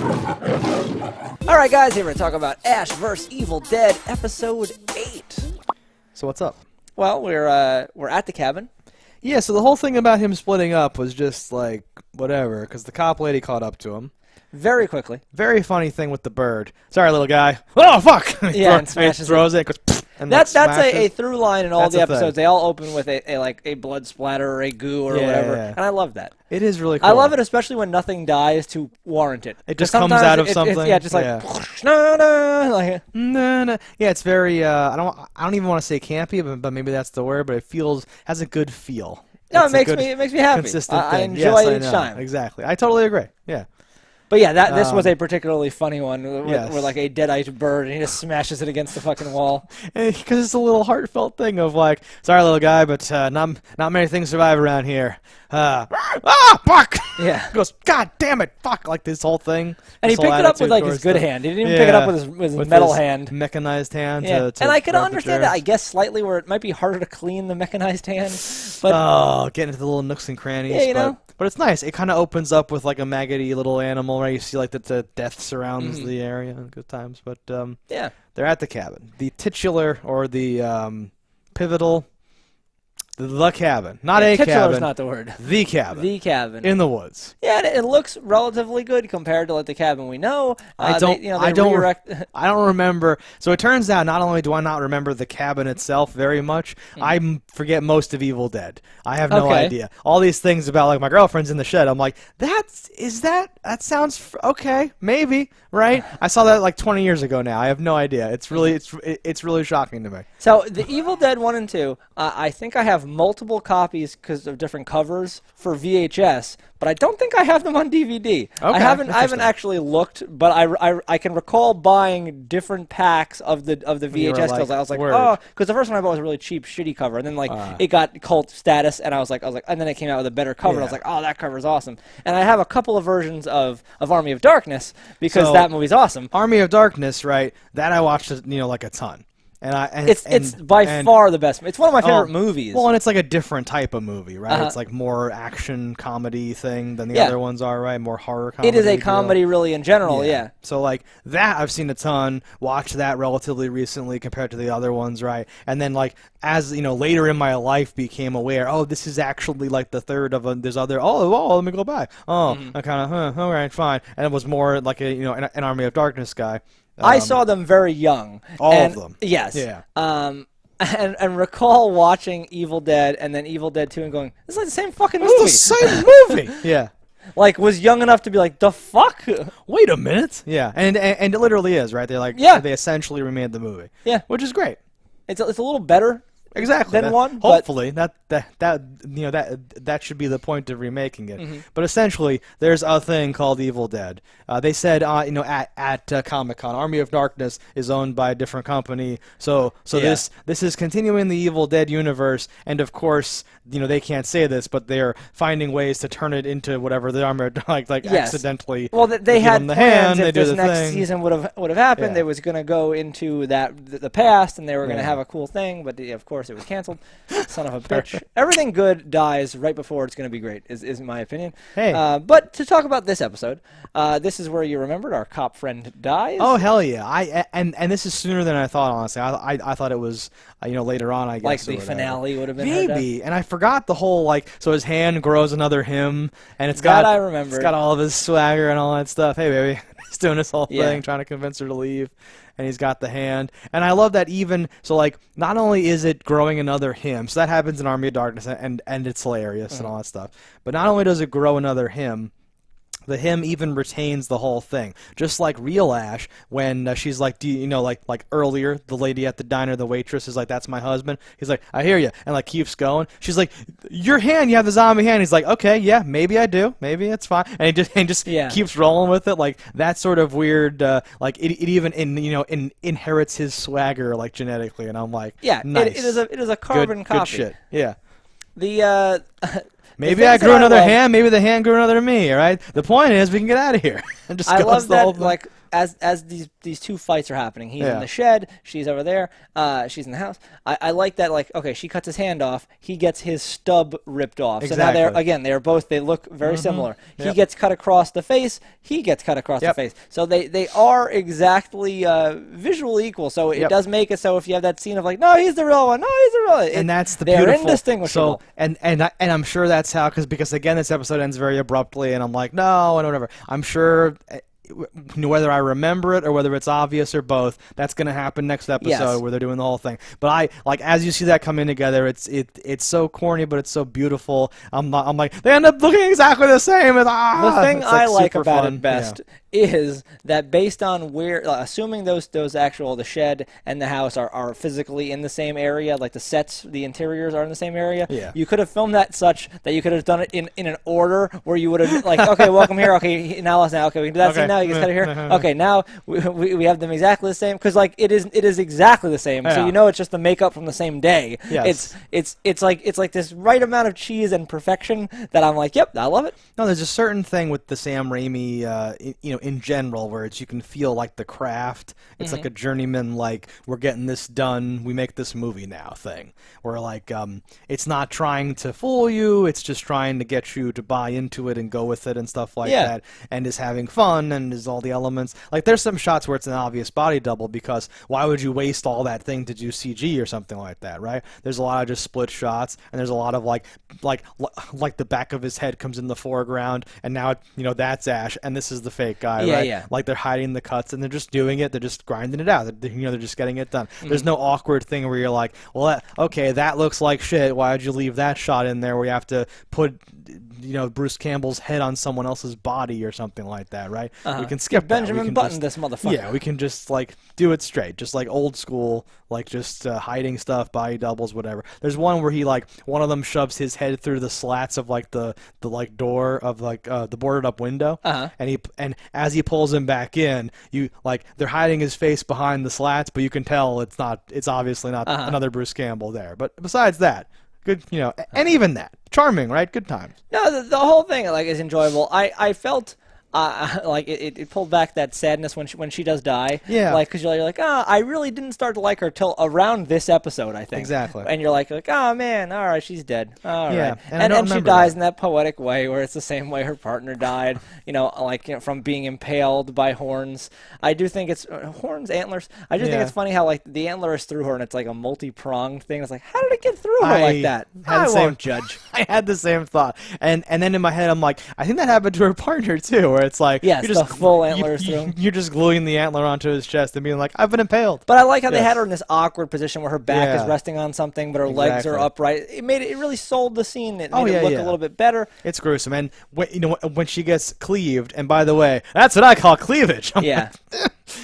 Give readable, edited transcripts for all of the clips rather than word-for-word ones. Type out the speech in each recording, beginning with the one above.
All right, guys, here we're going to talk about Ash vs. Evil Dead, Episode 8. So what's up? Well, we're at the cabin. Yeah, so the whole thing about him splitting up was just like, whatever, because the cop lady caught up to him. Very quickly. Very funny thing with the bird. Sorry, little guy. Oh, fuck! Yeah, and smashes throws it. Goes, and that's a through line in all That's the a episodes. thing. They all open with a blood splatter or a goo or whatever, Yeah. and I love that. It is really cool. I love it, especially when nothing dies to warrant it. It just comes out of something. Yeah, just like no, like no. Yeah, it's very. I don't even want to say campy, but maybe that's the word. But it has a good feel. No, It's it makes me happy. Consistent I thing. enjoy Yes, it each I know. time. Exactly. I totally agree. Yeah. But yeah, this was a particularly funny one Yes. where like a deadite bird and he just smashes it against the fucking wall. Because it's a little heartfelt thing of like, sorry, little guy, but not many things survive around here. Fuck! Yeah. He goes, God damn it, fuck! Like this whole thing. And he picked it up with like his good hand. He didn't even pick it up with his metal hand. Mechanized hand. Yeah. To and I can grab the understand that, germs. I guess, slightly where it might be harder to clean the mechanized hand. But getting into the little nooks and crannies. Yeah, you know. But it's nice. It kind of opens up with like a maggoty little animal, right? You see like the death surrounds the area. Good times. But yeah, they're at the cabin. The titular or the pivotal. The cabin. Not a titular cabin. is not the word. The cabin. The cabin. In the woods. Yeah, and it looks relatively good compared to like the cabin we know. I don't remember. So it turns out not only do I not remember the cabin itself very much, I forget most of Evil Dead. I have no idea. All these things about like my girlfriend's in the shed. I'm like, that sounds okay, maybe, right? I saw that like 20 years ago now. I have no idea. It's really shocking to me. So the Evil Dead 1 and 2, I think I have multiple copies because of different covers for VHS, but I don't think I have them on DVD. Okay, I haven't actually looked, but I can recall buying different packs of the VHS stills. I was like, oh, because the first one I bought was a really cheap, shitty cover, and then like it got cult status, and I was like, and then it came out with a better cover. And I was like, oh, that cover's awesome. And I have a couple of versions of Army of Darkness because that movie's awesome. Army of Darkness, right? That I watched, like a ton. It's by far the best. It's one of my favorite movies. Well, and it's like a different type of movie, right? It's like more action comedy thing than the other ones are, right? More horror comedy. It is a comedy, really, in general, yeah. So like that, I've seen a ton. Watched that relatively recently compared to the other ones, right? And then like as later in my life became aware, oh, this is actually like the third of there's other. Oh, let me go back. Oh, I kind of all right, fine. And it was more like an Army of Darkness guy. I saw them very young. All of them. Yes. Yeah. And recall watching Evil Dead and then Evil Dead 2 and going, this is like the same fucking movie. It's the same movie. Yeah. Like, was young enough to be like, the fuck? Wait a minute. Yeah. And it literally is, right? They're like, they essentially remade the movie. Yeah. Which is great. It's a little better. Exactly. Than one. Hopefully, that should be the point of remaking it. But essentially, there's a thing called Evil Dead. They said, at Comic-Con, Army of Darkness is owned by a different company. So this is continuing the Evil Dead universe, and of course, they can't say this, but they're finding ways to turn it into whatever the Army of accidentally. Well, they had the plans hand, if this next season would have happened. It was going to go into the past, and they were going to have a cool thing, but of course it was canceled. Son of a bitch. Everything good dies right before it's going to be great, is my opinion. Hey. But to talk about this episode, this is where you remembered our cop friend dies. Oh, hell yeah. And this is sooner than I thought, honestly. I thought it was, later on, I guess. Like the finale would have been maybe. And I forgot the whole, so his hand grows another him, and it's got, I remember. It's got all of his swagger and all that stuff. Hey, baby. He's doing this whole thing, trying to convince her to leave. And he's got the hand. And I love that not only is it growing another him, so that happens in Army of Darkness, and it's hilarious and all that stuff, but not only does it grow another him, the him even retains the whole thing. Just like real Ash, when she's like, like earlier, the lady at the diner, the waitress is like, that's my husband. He's like, I hear you, and keeps going. She's like, your hand, you have the zombie hand. He's like, okay, yeah, maybe I do, maybe it's fine, and he just keeps rolling with it. Like that sort of weird, it even inherits his swagger genetically, and I'm like, nice. It is a carbon copy. Good shit. Yeah. The maybe I grew another hand. Maybe the hand grew another me. All right. The point is, we can get out of here. And just I love the whole that. as these two fights are happening, he's in the shed, she's over there, she's in the house. I like that. Like, okay, she cuts his hand off, he gets his stub ripped off. Exactly. So now they look very similar. He gets cut across the face, he gets cut across the face. So they are exactly visually equal. So it does make it so if you have that scene of like, no, he's the real one, no, he's the real one. And that's the they're beautiful. Indistinguishable. So and I'm sure that's how because again this episode ends very abruptly, and I'm like, no, and whatever. I'm sure. Whether I remember it or whether it's obvious or both, that's going to happen next episode where they're doing the whole thing. But I like as you see that coming together, it's so corny, but it's so beautiful. I'm like they end up looking exactly the same. The thing I like about it best is that based on where, assuming those actual the shed and the house are physically in the same area, like the sets, the interiors are in the same area. Yeah. You could have filmed that such that you could have done it in an order where you would have like, okay, welcome here. Okay, now let's okay, we can do that scene now. You can cut it here. Okay, now we have them exactly the same because like it is exactly the same. So you know it's just the makeup from the same day. Yes. It's like this right amount of cheese and perfection that I'm like, yep, I love it. No, there's a certain thing with the Sam Raimi, in general, where you can feel like the craft. It's like a journeyman, like we're getting this done, we make this movie now thing. Where like it's not trying to fool you, it's just trying to get you to buy into it and go with it and stuff like that, and is having fun and is all the elements. Like there's some shots where it's an obvious body double because why would you waste all that thing to do CG or something like that, right? There's a lot of just split shots, and there's a lot of like the back of his head comes in the foreground, and now that's Ash, and this is the fake guy, right? Yeah. Like they're hiding the cuts, and they're just doing it. They're just grinding it out. They're just getting it done. There's no awkward thing where you're like, well, okay, that looks like shit. Why would you leave that shot in there where you have to put Bruce Campbell's head on someone else's body or something like that, right? We can skip Benjamin Button this motherfucker. Yeah, we can just like do it straight, just like old school, like just hiding stuff, body doubles, whatever. There's one where he like one of them shoves his head through the slats of like the like door of like the boarded up window, and as he pulls him back in, they're hiding his face behind the slats, but you can tell it's obviously not another Bruce Campbell there. But besides that, good, and even that, charming, right? Good times. No, the whole thing like is enjoyable. I felt like it pulled back that sadness when she does die. Yeah. Like because you're like, I really didn't start to like her till around this episode, I think. Exactly. And you're like, oh man, all right, she's dead. All right. And she dies in that poetic way where it's the same way her partner died. From being impaled by horns. I do think it's horns, antlers. I just think it's funny how like the antler is through her and it's like a multi-pronged thing. It's like, how did it get through her like that? I won't judge. I had the same thought, and then in my head I'm like, I think that happened to her partner too. Where it's like, yes, you're just the full antlers through. You're just gluing the antler onto his chest and being like, I've been impaled. But I like how they had her in this awkward position where her back is resting on something, but her legs are upright. It really sold the scene. It made it look a little bit better. It's gruesome, and when she gets cleaved, and by the way, that's what I call cleavage.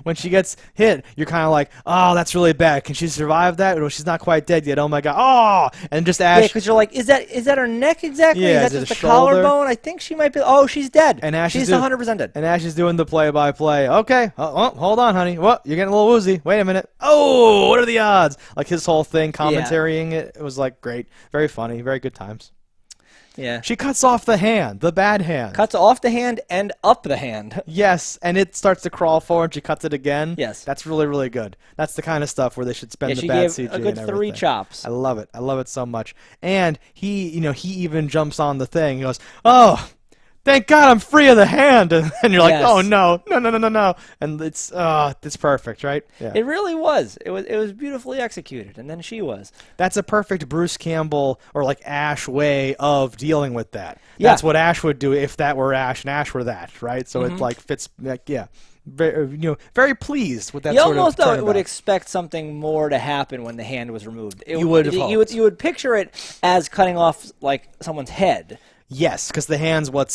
When she gets hit, you're kind of like, oh, that's really bad. Can she survive that? Well, she's not quite dead yet. Oh my god. Oh, and just Ash. Yeah, because you're like, is that her neck exactly? Yeah, is that just the collarbone? I think she might be. Oh, she's dead. And Ash she's 100% dead. And Ash is doing the play-by-play. Okay. Hold on, honey. What? You're getting a little woozy. Wait a minute. Oh, what are the odds? Like his whole thing, commentarying it was like great, very funny, very good times. Yeah. She cuts off the hand, the bad hand. Cuts off the hand and up the hand. Yes, and it starts to crawl forward. She cuts it again. Yes. That's really, really good. That's the kind of stuff where they should spend the she bad gave CG a good and 3 chops. I love it. I love it so much. And he even jumps on the thing. He goes, oh, thank God I'm free of the hand. And you're like, oh, no. And it's perfect, right? Yeah. It really was. It was beautifully executed, and then she was. That's a perfect Bruce Campbell or like Ash way of dealing with that. That's what Ash would do if that were Ash and Ash were that, right? So it like fits, like, very pleased with that you sort of almost though turnabout. would expect something more to happen when the hand was removed. You would picture it as cutting off like someone's head. Yes, because the hand's what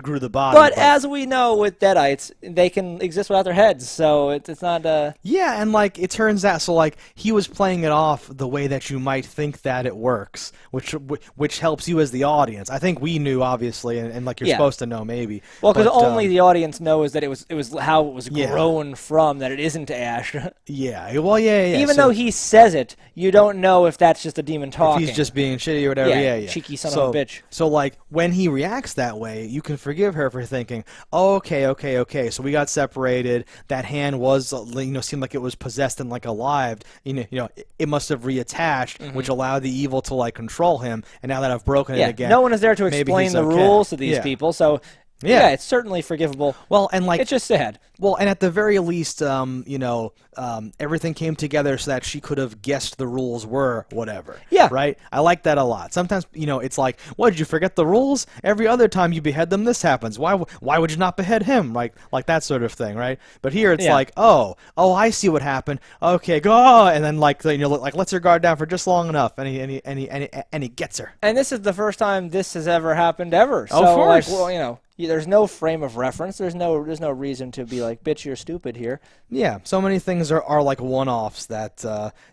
grew the body. But as we know with Deadites, they can exist without their heads, so it's not... Yeah, and like it turns out, so like he was playing it off the way that you might think that it works, which helps you as the audience. I think we knew, obviously, and like you're supposed to know maybe. Well, because only the audience knows that it was how it was grown from, that it isn't Ash. Yeah, well, yeah. Even though he says it, you don't know if that's just a demon talking. If he's just being shitty or whatever, yeah. Cheeky son of a bitch. So like, when he reacts that way, you can forgive her for thinking, oh, okay, so we got separated. That hand was, seemed like it was possessed and, like, alive. It must have reattached, which allowed the evil to, like, control him. And now that I've broken it again, no one is there to explain the rules to these people, so... Yeah, it's certainly forgivable. Well, and like it's just sad. Well, and at the very least, everything came together so that she could have guessed the rules were whatever. Yeah. Right? I like that a lot. Sometimes, it's like, what, did you forget the rules? Every other time you behead them, this happens. Why would you not behead him? Like that sort of thing, right? But here it's like, oh, I see what happened. Okay, go, and then like lets her guard down for just long enough, and he gets her. And this is the first time this has ever happened ever. So, of course. Like, well, there's no frame of reference. There's no reason to be like, bitch, you're stupid here. Yeah, so many things are like one-offs that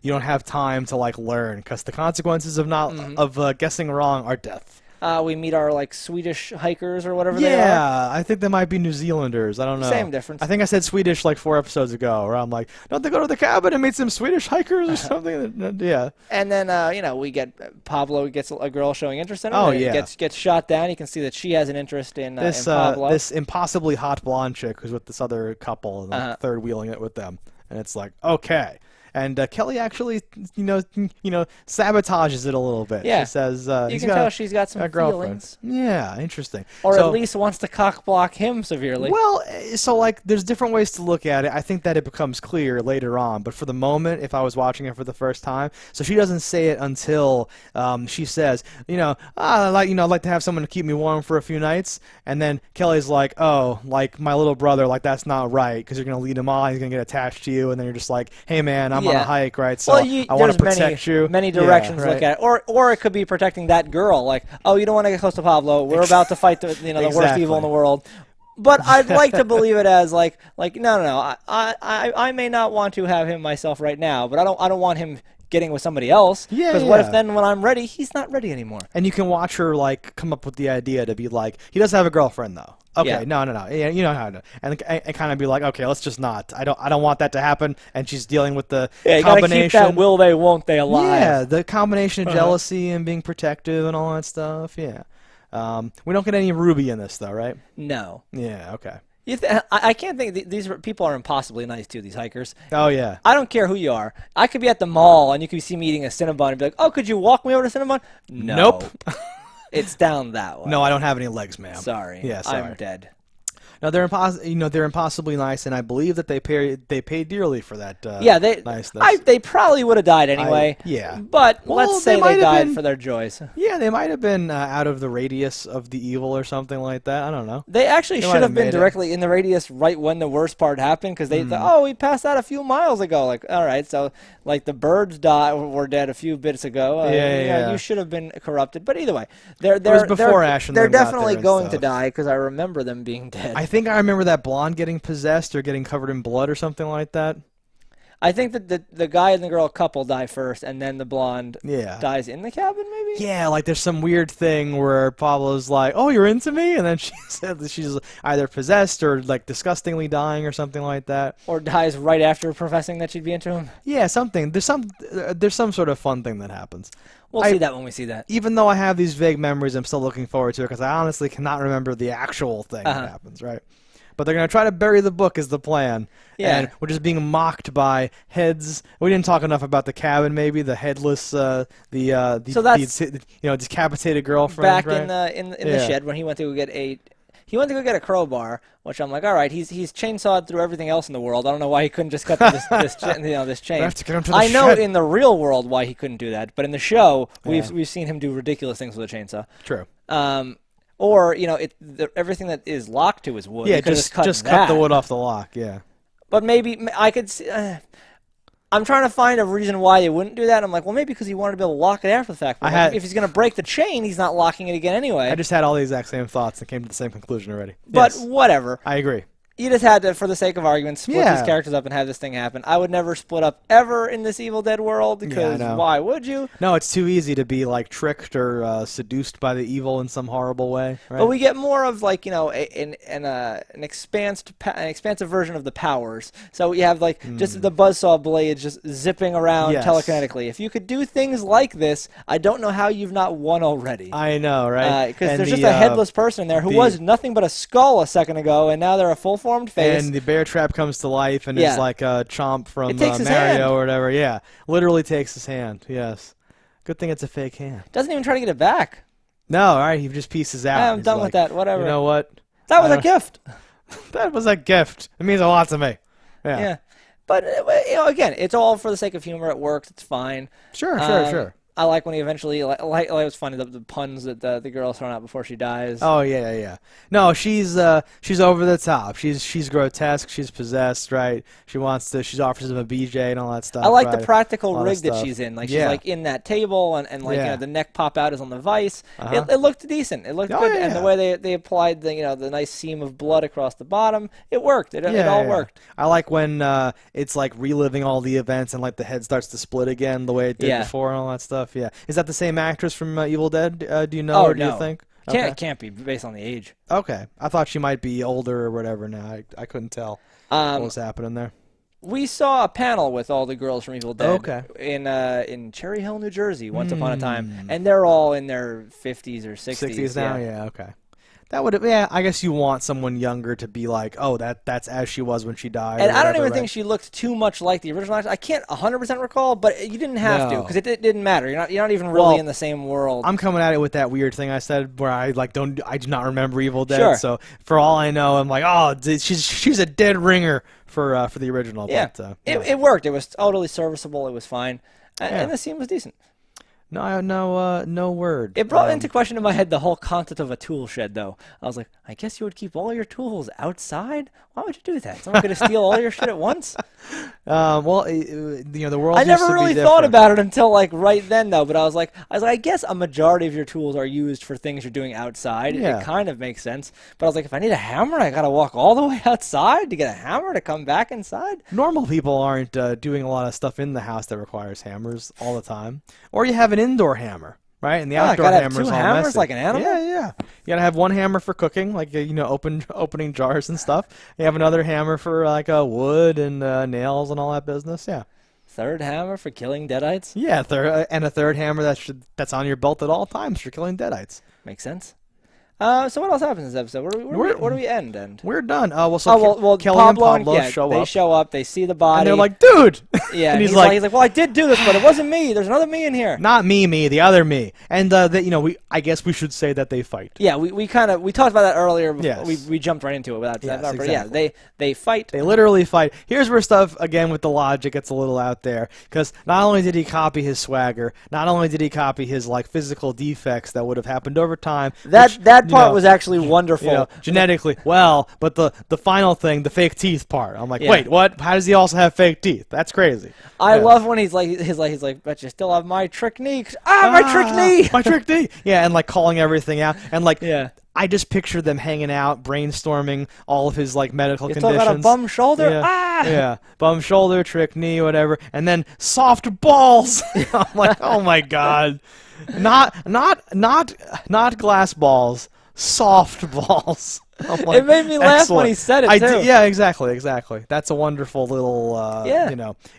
you don't have time to like learn, because the consequences of not guessing wrong are death. We meet our like Swedish hikers or whatever they are. Yeah, I think they might be New Zealanders. I don't know. Same difference. I think I said Swedish like 4 episodes ago, where I'm like, don't they go to the cabin and meet some Swedish hikers or something? Yeah. And then we get Pablo gets a girl showing interest in him. Oh yeah. Gets shot down. You can see that she has an interest in Pablo. This impossibly hot blonde chick who's with this other couple and third wheeling it with them, and it's like, okay. And Kelly actually, sabotages it a little bit. Yeah. She says, you can tell she's got some feelings. Yeah, interesting. Or at least wants to cock block him severely. Well, so like, there's different ways to look at it. I think that it becomes clear later on. But for the moment, if I was watching it for the first time, so she doesn't say it until she says, I'd like to have someone to keep me warm for a few nights. And then Kelly's like, oh, like my little brother, like that's not right, because you're gonna lead him on, he's gonna get attached to you, and then you're just like, hey man, I'm on a hike, right? So I want to protect you. Many directions to look at it. Or it could be protecting that girl. Like, oh, you don't want to get close to Pablo. We're about to fight the worst evil in the world. But I'd like to believe it as like no. I may not want to have him myself right now, but I don't want him getting with somebody else. Because what if then when I'm ready, he's not ready anymore? And you can watch her like come up with the idea to be like, he does have a girlfriend though. Okay, no. Yeah, you know how to, and kind of be like, okay, let's just not. I don't want that to happen. And she's dealing with the you combination. Gotta keep that will they, won't they alive. Yeah, the combination of jealousy and being protective and all that stuff. Yeah, we don't get any Ruby in this though, right? No. Yeah. Okay. I can't think these people are impossibly nice too. These hikers. Oh yeah. I don't care who you are. I could be at the mall and you could see me eating a Cinnabon and be like, "Oh, could you walk me over to Cinnabon?" No. Nope. It's down that way. No, I don't have any legs, ma'am. Sorry. Yeah, sorry. I'm dead. No, they're impossibly nice, and I believe that they pay dearly for that. Niceness. They probably would have died anyway. But let's say they died for their joys. Yeah, they might have been out of the radius of the evil or something like that. I don't know. They actually should have been directly in the radius right when the worst part happened, because they thought, oh, we passed out a few miles ago. Like, all right, so like the birds were dead a few bits ago. You should have been corrupted. But either way, they're definitely going to die, because I remember them being dead. I think I remember that blonde getting possessed or getting covered in blood or something like that. I think that the guy and the girl couple die first, and then the blonde dies in the cabin, maybe? Yeah, like there's some weird thing where Pablo's like, oh, you're into me? And then she said that she's either possessed or like disgustingly dying or something like that. Or dies right after professing that she'd be into him? Yeah, something. There's some sort of fun thing that happens. We'll see that when we see that. Even though I have these vague memories, I'm still looking forward to it, because I honestly cannot remember the actual thing that happens, right? But they're going to try to bury the book is the plan. Yeah. And we're just being mocked by heads. We didn't talk enough about the cabin, maybe, the headless, decapitated girlfriend. Back right? in the shed when he went to go get a crowbar, which I'm like, all right, he's chainsawed through everything else in the world. I don't know why he couldn't just cut this chain. I know in the real world why he couldn't do that, but in the show, we've seen him do ridiculous things with a chainsaw. True. Or everything that is locked to is wood. Yeah, just cut the wood off the lock. Yeah. But maybe I could see. I'm trying to find a reason why they wouldn't do that. I'm like, well, maybe because he wanted to be able to lock it after the fact. But if he's going to break the chain, he's not locking it again anyway. I just had all the exact same thoughts and came to the same conclusion already. But whatever. I agree. You just had to, for the sake of argument, split these characters up and have this thing happen. I would never split up ever in this Evil Dead world because why would you? No, it's too easy to be like tricked or seduced by the evil in some horrible way. Right? But we get more of like an expansive version of the powers. So you have like just the buzzsaw blades just zipping around telekinetically. If you could do things like this, I don't know how you've not won already. I know, right? Because there's just a headless person there who was nothing but a skull a second ago, and now they're a full-formed face. And the bear trap comes to life and is like a Chomp from Mario or whatever. Yeah, literally takes his hand. Yes. Good thing it's a fake hand. Doesn't even try to get it back. No, all right, he just pieces out. I'm done with that. Whatever. You know what? That was a gift. That was a gift. It means a lot to me. Yeah. But again, it's all for the sake of humor. It works. It's fine. Sure. I like when he eventually it was funny the puns that the girl's throwing out before she dies. Oh yeah. No, she's over the top. She's grotesque. She's possessed, right? She offers him a BJ and all that stuff. I like the practical rig that she's in. Like she's like in that table and like the neck pop out is on the vise. It looked decent. It looked good, and the way they applied the nice seam of blood across the bottom, it worked. It all worked. I like when it's like reliving all the events and like the head starts to split again the way it did before and all that stuff. Yeah, is that the same actress from Evil Dead? Do you know? Or do you think? It can't be based on the age. Okay, I thought she might be older or whatever. Now I couldn't tell what was happening there. We saw a panel with all the girls from Evil Dead in Cherry Hill, New Jersey, once upon a time, and they're all in their 50s or 60s. 60s now, yeah, okay. That would, I guess you want someone younger to be like, oh, that's as she was when she died. And I don't even think she looked too much like the original actress. I can't 100% recall, but you didn't have to because it didn't matter. You're not even really in the same world. I'm coming at it with that weird thing I said where I do not remember Evil Dead. Sure. So for all I know, I'm like, oh, she's a dead ringer for the original. Yeah, but, it worked. It was totally serviceable. It was fine, and the scene was decent. No word. It brought into question in my head the whole concept of a tool shed, though. I was like, I guess you would keep all your tools outside? Why would you do that? Someone going to steal all your shit at once? Well, the world. I never really thought about it until like right then, though. But I was like, I guess a majority of your tools are used for things you're doing outside. Yeah. It kind of makes sense. But I was like, if I need a hammer, I got to walk all the way outside to get a hammer to come back inside. Normal people aren't doing a lot of stuff in the house that requires hammers all the time. Or you have an indoor hammer, right? And the outdoor hammer's all messy. 2 hammers like an animal? Yeah. You gotta have one hammer for cooking, like opening jars and stuff. You have another hammer for like wood and nails and all that business. Yeah. Third hammer for killing deadites? Yeah, and a third hammer that's on your belt at all times for killing deadites. Makes sense. So what else happens in this episode? Where do we end? We're done. Kelly Pablo and Pablo show up. They see the body. And they're like, dude! Yeah, and he's like, well, I did do this, but it wasn't me. There's another me in here. Not me, the other me. And, I guess we should say that they fight. Yeah, we talked about that earlier. Before. Yes. We jumped right into it without that. Exactly. But yeah, they fight. They literally fight. Here's where stuff, again, with the logic gets a little out there. Because not only did he copy his swagger, not only did he copy his, physical defects that would have happened over time. That part was actually wonderful. Genetically, but the final thing, the fake teeth part. I'm like, wait, what? How does he also have fake teeth? That's crazy. I love when he's like, but you still have my trick knee. My trick knee. My trick knee. Yeah, and calling everything out, and I just picture them hanging out, brainstorming all of his medical conditions. You still got a bum shoulder? Yeah, bum shoulder, trick knee, whatever, and then soft balls. I'm like, oh my god, not glass balls. Soft balls. Like, it made me laugh when he said it too. Yeah, exactly. That's a wonderful little.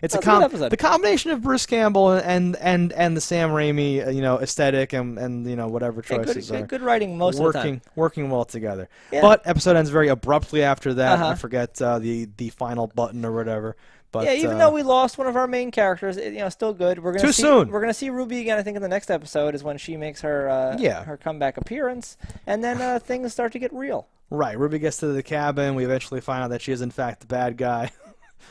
It's the combination of Bruce Campbell and the Sam Raimi aesthetic and whatever choices are good writing most of the time. Working well together. Yeah. But episode ends very abruptly after that. I forget the final button or whatever. But, even though we lost one of our main characters, still good. Soon. We're gonna see Ruby again. I think in the next episode is when she makes her her comeback appearance, and then things start to get real. Right. Ruby gets to the cabin. We eventually find out that she is in fact the bad guy.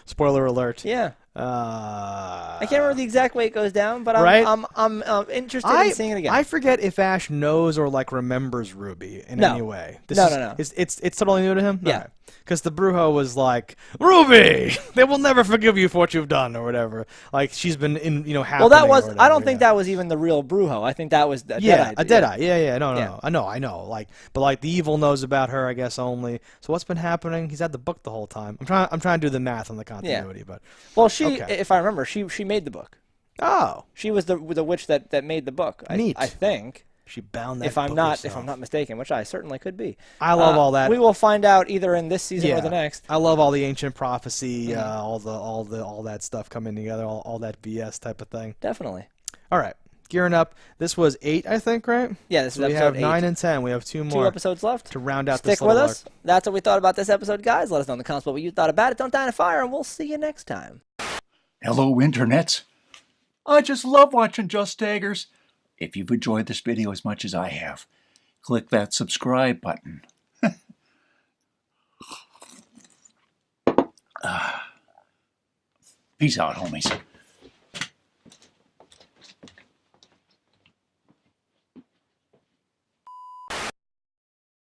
Spoiler alert. Yeah. I can't remember the exact way it goes down, but I'm interested in seeing it again. I forget if Ash knows or like remembers Ruby in any way. No. It's totally new to him. Yeah. Because the Brujo was like, Ruby, they will never forgive you for what you've done or whatever. Like she's been in happening. Well, that was I don't think that was even the real Brujo. I think that was a Deadeye. A Deadeye. Yeah. No. I know. Like, but like the evil knows about her, I guess only. So what's been happening? He's had the book the whole time. I'm trying to do the math on the continuity, but well, if I remember, she made the book. Oh, she was the witch that made the book. Neat. I think. She bound that. If I'm not mistaken, which I certainly could be. I love all that. We will find out either in this season or the next. I love all the ancient prophecy, all that stuff coming together, all that BS type of thing. Definitely. All right, gearing up. This was 8, I think, right? Yeah, this is we episode have 9 and 10. We have 2 more. 2 episodes left to round out. Stick with us. That's what we thought about this episode, guys. Let us know in the comments what you thought about it. Don't die in a fire, and we'll see you next time. Hello, internets. I just love watching JustDaggers. If you've enjoyed this video as much as I have, click that subscribe button. Peace out, homies.